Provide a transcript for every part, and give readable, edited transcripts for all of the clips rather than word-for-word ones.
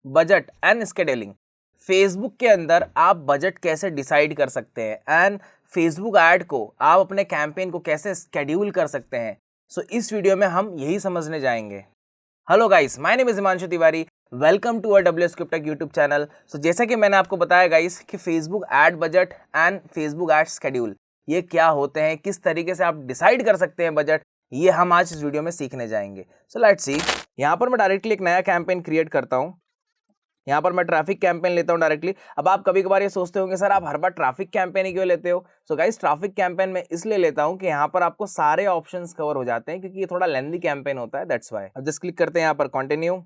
Budget and scheduling. Facebook के अंदर आप बजट कैसे डिसाइड कर सकते हैं एंड फेसबुक ऐड को आप अपने कैंपेन को कैसे स्केड्यूल कर सकते हैं। सो इस वीडियो में हम यही समझने जाएंगे। Hello guys, my name is Himanshu Tiwari, welcome to W script tech YouTube channel. So जैसा कि मैंने आपको बताया गाइस कि Facebook ad budget and Facebook ad schedule ये क्या होते हैं, किस तरीके से आप डिसाइड कर सकते हैं बजट, ये हम आज इस वीडियो में सीखने जाएंगे। So let's see. यहाँ पर मैं डायरेक्टली एक नया कैंपेन क्रिएट करता हूँ। यहाँ पर मैं ट्रैफिक कैंपेन लेता हूँ डायरेक्टली। अब आप कभी कभार ये सोचते होंगे सर आप हर बार ट्रैफिक कैंपेन ही क्यों लेते हो। सो गाइस, ट्रैफिक कैंपेन में इसलिए लेता हूँ कि यहाँ पर आपको सारे ऑप्शंस कवर हो जाते हैं, क्योंकि ये थोड़ा लेंथी कैंपेन होता है, दैट्स व्हाई। अब जस्ट क्लिक करते हैं यहाँ पर कंटिन्यू।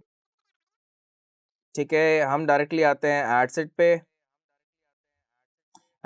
ठीक है, हम डायरेक्टली आते हैं एडसेट पे।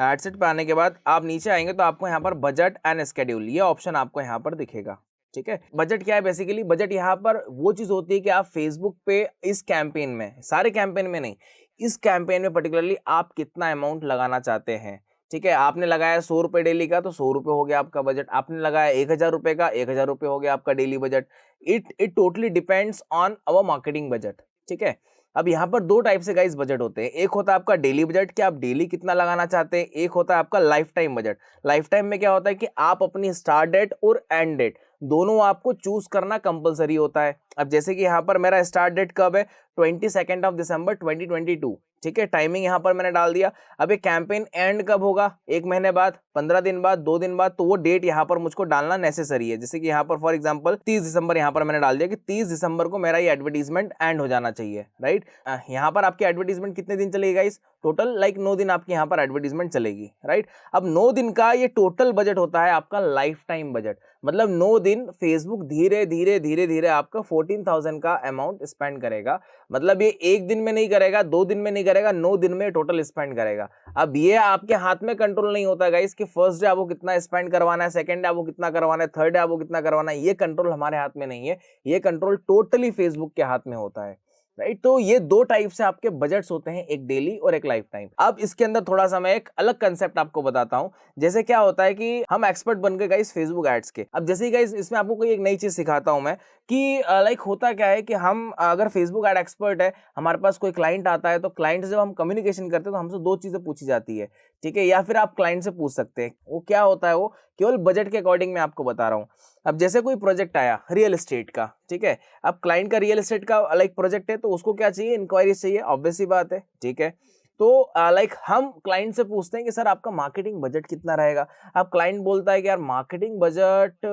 एडसेट पे आने के बाद आप नीचे आएंगे तो आपको यहाँ पर बजट एंड स्केड्यूल ये ऑप्शन आपको यहाँ पर दिखेगा। ठीक है, बजट क्या है बेसिकली? बजट यहाँ पर वो चीज होती है कि आप फेसबुक पे इस कैंपेन में, सारे कैंपेन में नहीं, इस कैंपेन में पर्टिकुलरली आप कितना अमाउंट लगाना चाहते हैं। ठीक है, आपने लगाया 100 रुपये डेली का तो 100 रुपये हो गया आपका बजट। आपने लगाया 1000 रुपये का, 1000 रुपये हो गया आपका daily budget. It totally depends on our marketing budget. ठीक है, अब यहाँ पर दो टाइप से गाइस बजट होते हैं। एक होता है आपका डेली बजट कि आप डेली कितना लगाना चाहते हैं। एक होता है आपका life time budget. Life time में क्या होता है कि आप अपनी स्टार्ट डेट और एंड डेट दोनों आपको चूज करना कंपलसरी होता है। अब जैसे कि यहाँ पर मेरा स्टार्ट डेट कब है? 22 ऑफ दिसंबर 2022। ठीक है, टाइमिंग यहाँ पर मैंने डाल दिया। अब ये कैंपेन एंड कब होगा? 1 महीने बाद, 15 दिन बाद, 2 दिन बाद, तो वो डेट यहाँ पर मुझको डालना नेसेसरी है। जैसे कि यहाँ पर फॉर एग्जांपल 30 दिसंबर यहाँ पर मैंने डाल दिया कि 30 दिसंबर को मेरा ये एडवर्टीजमेंट एंड हो जाना चाहिए, राइट। यहाँ पर आपकी एडवर्टीजमेंट कितने दिन चलेगी गाइस? टोटल 9 दिन आपकी यहाँ पर एडवर्टीजमेंट चलेगी, राइट। अब 9 दिन का ये टोटल बजट होता है आपका लाइफ टाइम बजट। मतलब 9 दिन फेसबुक धीरे धीरे धीरे धीरे आपका 14,000 का अमाउंट स्पेंड करेगा। मतलब ये 1 दिन में नहीं करेगा, 2 दिन में नहीं करेगा, 9 दिन में टोटल स्पेंड करेगा। अब ये आपके हाथ में कंट्रोल नहीं होता गाइस कि फर्स्ट डे आपको कितना स्पेंड करवाना है, सेकंड डे आपको कितना करवाना है, थर्ड डे आपको कितना करवाना है। ये कंट्रोल हमारे हाथ में नहीं है, ये कंट्रोल टोटली फेसबुक के हाथ में होता है, राइट। तो ये दो टाइप से आपके बजट्स होते हैं, एक डेली और एक लाइफ टाइम। अब इसके अंदर थोड़ा सा मैं एक अलग कंसेप्ट आपको बताता हूं। जैसे क्या होता है कि हम एक्सपर्ट बन गए गाइस फेसबुक एड्स के। अब जैसे गाइस इसमें आपको कोई एक नई चीज सिखाता हूं मैं कि लाइक होता क्या है कि हम अगर फेसबुक एड एक्सपर्ट है, हमारे पास कोई क्लाइंट आता है तो क्लाइंट से जब हम कम्युनिकेशन करते हैं तो हमसे दो चीजें पूछी जाती है। ठीक है, या फिर आप क्लाइंट से पूछ सकते हैं। वो क्या होता है? वो केवल बजट के अकॉर्डिंग मैं आपको बता रहा हूँ। अब जैसे कोई प्रोजेक्ट आया रियल एस्टेट का, ठीक है, अब क्लाइंट का रियल एस्टेट का लाइक प्रोजेक्ट है तो उसको क्या चाहिए? इंक्वायरीज चाहिए, ऑब्वियस सी बात है। ठीक है, तो लाइक हम क्लाइंट से पूछते हैं कि सर आपका मार्केटिंग बजट कितना रहेगा। अब क्लाइंट बोलता है कि यार मार्केटिंग बजट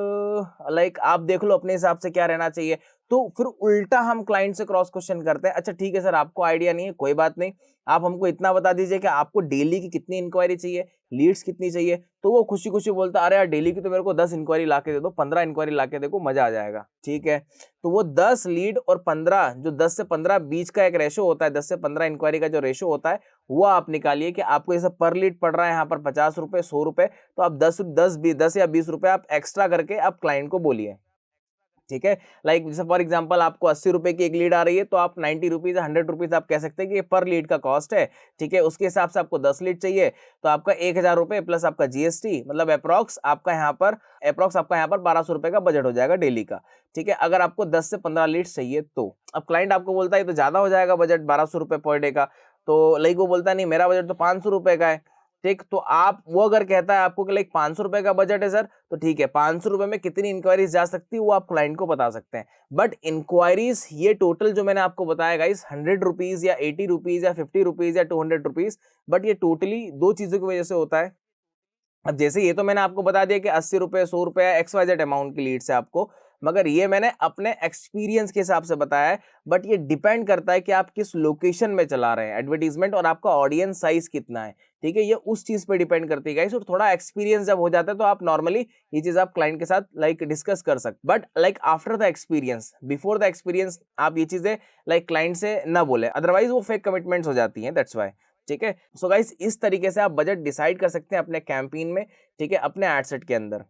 लाइक आप देख लो अपने हिसाब से क्या रहना चाहिए। तो फिर उल्टा हम क्लाइंट से क्रॉस क्वेश्चन करते हैं। अच्छा ठीक है सर, आपको आइडिया नहीं है, कोई बात नहीं, आप हमको इतना बता दीजिए कि आपको डेली की कितनी इंक्वायरी चाहिए, लीड्स कितनी चाहिए। तो वो खुशी खुशी बोलता है अरे यार डेली की तो मेरे को 10 इंक्वायरी ला के दे दो, 15 इंक्वायरी ला के देखो, मजा आ जाएगा। ठीक है, तो वो 10 लीड और 15, जो 10 से 15 बीच का एक रेशो होता है, 10 से 15 इंक्वायरी का जो रेशो होता है वो आप निकालिए कि आपको जैसे पर लीड पड़ रहा है यहाँ पर 50 रुपए, 100 रुपए, तो आप 10 या 20 रुपए आप एक्स्ट्रा करके आप क्लाइंट को बोलिए। ठीक है, लाइक जैसे फॉर एग्जांपल आपको 80 रुपए की एक लीड आ रही है तो आप 90 रुपीज, 100 रुपीज आप कह सकते हैं कि ये पर लीड का कॉस्ट है। ठीक है, उसके हिसाब से आपको 10 लीड चाहिए तो आपका 1000 रुपए प्लस आपका जीएसटी, मतलब अप्रॉक्स आपका यहाँ पर 1200 रुपए का बजट हो जाएगा डेली का। ठीक है, अगर आपको 10 से 15 लीड्स चाहिए तो। अब क्लाइंट आपको बोलता है तो ज्यादा हो जाएगा बजट 1200 रुपए पर डे का, तो लाइक वो बोलता है नहीं मेरा बजट तो 500 रुपए का है। ठीक, तो आप वो अगर कहता है आपको कि लाइक 500 रुपए का बजट है सर, तो ठीक है 500 रुपए में कितनी इंक्वायरीज जा सकती है वो आप क्लाइंट को बता सकते हैं। बट इंक्वायरीज ये टोटल जो मैंने आपको बताया गाइस 100 रुपीज या 80 रुपीज या 50 रुपीज या 200 रुपीज, बट ये टोटली दो चीजों की वजह से होता है। अब जैसे ये तो मैंने आपको बता दिया कि 80 रुपए, 100 रुपए XYZ अमाउंट की लीड्स है आपको, मगर ये मैंने अपने एक्सपीरियंस के हिसाब से बताया है। बट ये डिपेंड करता है कि आप किस लोकेशन में चला रहे हैं एडवर्टीजमेंट और आपका ऑडियंस साइज कितना है। ठीक है, ये उस चीज पे डिपेंड करती है गाइस। और थोड़ा एक्सपीरियंस जब हो जाता है तो आप नॉर्मली ये चीज आप क्लाइंट के साथ लाइक डिस्कस कर सकते, but like after the experience, before the experience आप ये चीजें लाइक क्लाइंट से ना बोले, अदरवाइज वो फेक कमिटमेंट्स हो जाती हैं, दैट्स व्हाई। ठीक है, सो गाइस इस तरीके से आप बजट डिसाइड कर सकते हैं अपने कैंपेन में। ठीक है, अपने एडसेट के अंदर,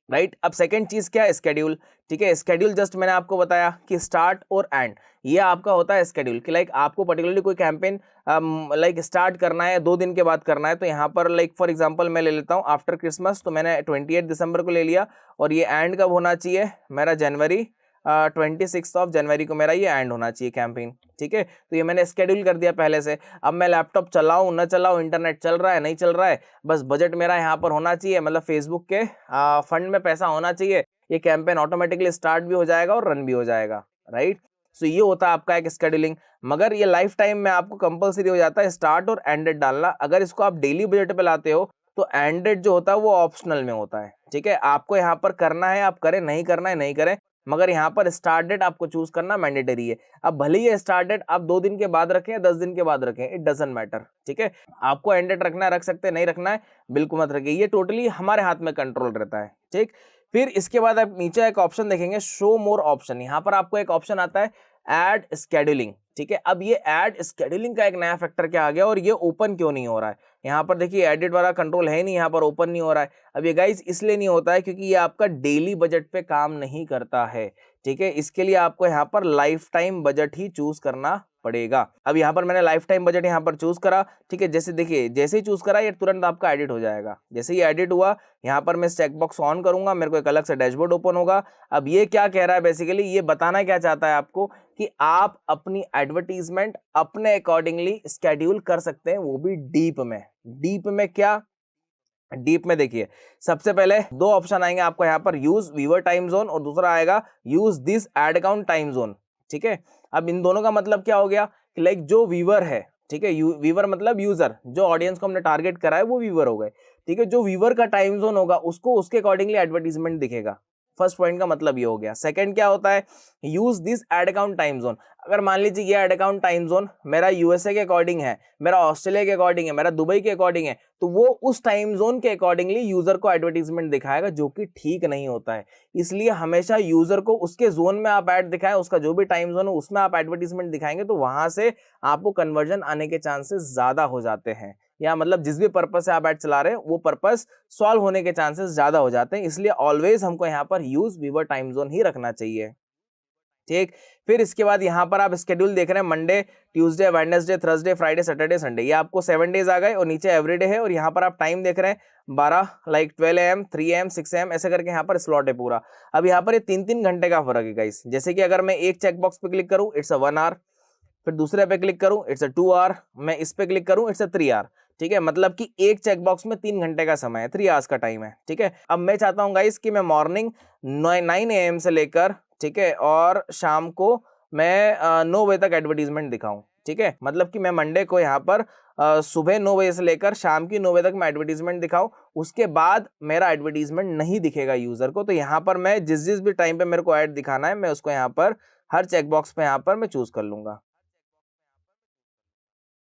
राइट। अब सेकंड चीज क्या है? स्केड्यूल। ठीक है, स्केड्यूल जस्ट मैंने आपको बताया कि स्टार्ट और एंड ये आपका होता है स्केड्यूल कि लाइक आपको पर्टिकुलरली कोई कैंपेन लाइक स्टार्ट करना है 2 दिन के बाद करना है, तो यहाँ पर लाइक फॉर एग्जांपल मैं ले लेता हूँ आफ्टर क्रिसमस, तो मैंने 28 दिसंबर को ले लिया और ये एंड कब होना चाहिए मेरा? जनवरी 26 जनवरी को मेरा ये एंड होना चाहिए कैंपेन, ठीक है। तो ये मैंने स्केड्यूल कर दिया पहले से। अब मैं लैपटॉप चलाऊं न चलाऊं, इंटरनेट चल रहा है नहीं चल रहा है, बस बजट मेरा यहाँ पर होना चाहिए, मतलब फेसबुक के फंड में पैसा होना चाहिए, ये कैंपेन ऑटोमेटिकली स्टार्ट भी हो जाएगा और रन भी हो जाएगा, राइट। सो ये होता है आपका एक स्केड्यूलिंग। मगर ये लाइफ टाइम में आपको कंपलसरी हो जाता है स्टार्ट और एंड डेट डालना। अगर इसको आप डेली बजट पे लाते हो तो एंड डेट जो होता है वो ऑप्शनल में होता है, ठीक है। आपको यहाँ पर करना है आप करें, नहीं करना है नहीं करें, मगर यहाँ पर स्टार्ट डेट आपको चूज करना मैंडेटरी है। अब भले ही स्टार्ट डेट आप 2 दिन के बाद रखें या 10 दिन के बाद रखें, इट डजंट मैटर, ठीक है। आपको एंड डेट रखना है रख सकते हैं, नहीं रखना है बिल्कुल मत रखिए, ये टोटली हमारे हाथ में कंट्रोल रहता है, ठीक। फिर इसके बाद आप नीचे एक ऑप्शन देखेंगे शो मोर ऑप्शन, यहाँ पर आपको एक ऑप्शन आता है ऐड स्केड्यूलिंग, ठीक है। अब ये ऐड स्केड्यूलिंग का एक नया फैक्टर क्या आ गया और ये ओपन क्यों नहीं हो रहा है, यहाँ पर देखिए एडिट वाला कंट्रोल है नहीं, यहाँ पर ओपन नहीं हो रहा है। अब ये गाइस इसलिए नहीं होता है क्योंकि ये आपका डेली बजट पे काम नहीं करता है, ठीक है। इसके लिए आपको यहाँ पर लाइफ टाइम बजट ही चूज करना पड़ेगा। अब यहाँ पर मैंने लाइफ टाइम बजट यहाँ पर चूज करा, ठीक है। जैसे देखिए जैसे ही चूज करा ये तुरंत आपका एडिट हो जाएगा। जैसे ही एडिट हुआ यहाँ पर मैं चेक बॉक्स ऑन करूंगा, मेरे को एक अलग से डैशबोर्ड ओपन होगा। अब ये क्या कह रहा है, बेसिकली ये बताना क्या चाहता है आपको कि आप अपनी एडवर्टीजमेंट अपने अकॉर्डिंगली स्केड्यूल कर सकते हैं, वो भी डीप में। डीप में क्या, डीप में देखिए सबसे पहले 2 ऑप्शन आएंगे आपको यहाँ पर, यूज व्यूअर टाइम जोन और दूसरा आएगा use this ad account time zone, ठीक है। अब इन दोनों का मतलब क्या हो गया कि लाइक जो व्यूअर है, ठीक है, व्यूअर मतलब यूजर, जो ऑडियंस को हमने टारगेट करा है वो व्यूअर हो गए, ठीक है। जो व्यूअर का टाइम जोन होगा उसको उसके अकॉर्डिंगली एडवर्टीजमेंट दिखेगा। फर्स्ट पॉइंट का मतलब ये हो गया। सेकंड क्या होता है, use this ad account time zone. अगर मान लीजिए ये एड अकाउंट टाइम जोन मेरा यूएसए के अकॉर्डिंग है, मेरा ऑस्ट्रेलिया के अकॉर्डिंग है, मेरा दुबई के अकॉर्डिंग है, तो वो उस टाइम जोन के अकॉर्डिंगली यूजर को एडवर्टीजमेंट दिखाएगा, जो कि ठीक नहीं होता है। इसलिए हमेशा यूजर को उसके जोन में आप ऐड दिखाएं, उसका जो भी टाइम जोन है उसमें आप एडवर्टीजमेंट दिखाएंगे तो वहां से आपको कन्वर्जन आने के चांसेस ज्यादा हो जाते हैं, या मतलब जिस भी पर्पस से आप ऐड चला रहे हैं वो पर्पस सॉल्व होने के चांसेस ज्यादा हो जाते हैं। इसलिए ऑलवेज हमको यहाँ पर यूज व्यूअर टाइम जोन ही रखना चाहिए, ठीक। फिर इसके बाद यहाँ पर आप स्केड्यूल देख रहे हैं, Monday Tuesday Wednesday Thursday Friday Saturday Sunday, ये आपको 7 डेज आ गए और नीचे एवरीडे है। और यहाँ पर आप टाइम देख रहे हैं 12 लाइक 12 AM 3 AM 6 AM ऐसे करके यहाँ पर स्लॉट है पूरा। अब यहाँ पर ये 3-3 घंटे का फर्क है गाइस। जैसे कि अगर मैं एक चेक बॉक्स पे क्लिक करूँ इट्स 1 आवर, फिर दूसरे पे क्लिक करूँ इट्स 2 आवर, मैं इस पे क्लिक करूँ इट्स 3 आवर, ठीक है। मतलब कि एक चेक बॉक्स में 3 घंटे का समय है, 3 आवर्स का टाइम है, ठीक है। अब मैं चाहता हूँ गाइस कि मैं मॉर्निंग 9 AM से लेकर, ठीक है, और शाम को मैं 9 बजे तक एडवर्टीजमेंट दिखाऊं, ठीक है। मतलब कि मैं मंडे को यहाँ पर सुबह 9 बजे से लेकर शाम की 9 बजे तक मैं एडवर्टीजमेंट दिखाऊं, उसके बाद मेरा एडवर्टीजमेंट नहीं दिखेगा यूजर को। तो यहाँ पर मैं जिस जिस भी टाइम पे मेरे को ऐड दिखाना है मैं उसको यहाँ पर हर चेक बॉक्स पे यहाँ पर मैं चूज कर लूंगा।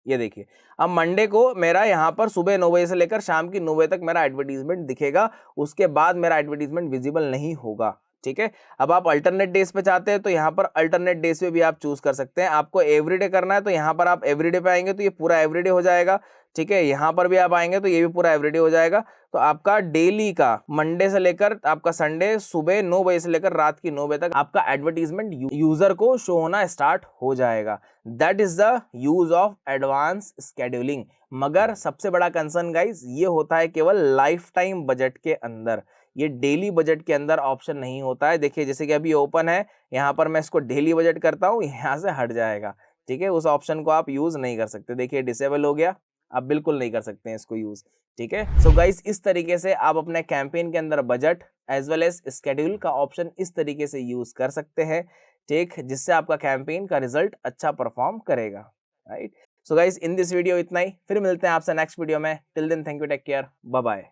ये देखिए अब मंडे को मेरा यहाँ पर सुबह 9 बजे से लेकर शाम की 9 बजे तक मेरा एडवर्टीजमेंट दिखेगा, उसके बाद मेरा एडवर्टीजमेंट विजिबल नहीं होगा, ठीक है। अब आप अल्टरनेट डेज पे चाहते हैं तो यहाँ पर अल्टरनेट डेज पे भी आप चूज कर सकते हैं। आपको एवरीडे करना है तो यहाँ पर आप एवरीडे पे आएंगे तो ये पूरा एवरीडे हो जाएगा, ठीक है। यहाँ पर भी आप आएंगे तो ये भी पूरा एवरीडे हो जाएगा। तो आपका डेली का मंडे से लेकर आपका संडे सुबह 9 बजे से लेकर रात की 9 बजे तक आपका एडवर्टीजमेंट यूजर को शो होना स्टार्ट हो जाएगा। That is the use of advance scheduling. मगर सबसे बड़ा कंसर्न गाइस ये होता है केवल लाइफ टाइम बजट के अंदर, ये डेली बजट के अंदर ऑप्शन नहीं होता है। देखिए जैसे कि अभी ओपन है, यहाँ पर मैं इसको डेली बजट करता हूँ, यहाँ से हट जाएगा, ठीक है। उस ऑप्शन को आप यूज नहीं कर सकते। देखिए डिसेबल हो गया, आप बिल्कुल नहीं कर सकते हैं इसको यूज, ठीक है। सो गाइस इस तरीके से आप अपने कैंपेन के अंदर budget as well as schedule का ऑप्शन इस तरीके से यूज कर सकते हैं, ठीक, जिससे आपका कैंपेन का रिजल्ट अच्छा परफॉर्म करेगा, right. So guys in this video इतना ही, फिर मिलते हैं आपसे नेक्स्ट वीडियो में। Till then thank you, take care, bye bye.